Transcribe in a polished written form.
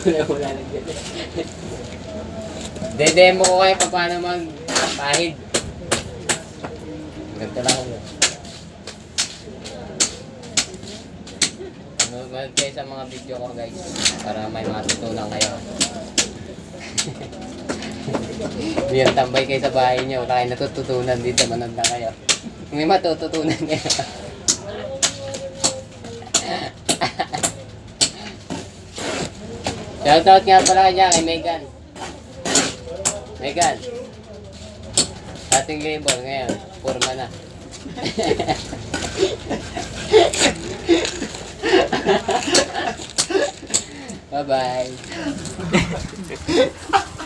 Wala lang dyan. Demo ko kayo pa paano mag-pahid. Ganito lang ako. Manood kayo sa mga video ko guys. Para may matutunan kayo. Hindi yung tambay kayo sa bahay nyo. Wala kayo natututunan dito. Manood na kayo. May matututunan kayo. Shoutout nga pala kanya kay Megan. Megan. Ating labor ngayon. Purma na. Bye-bye.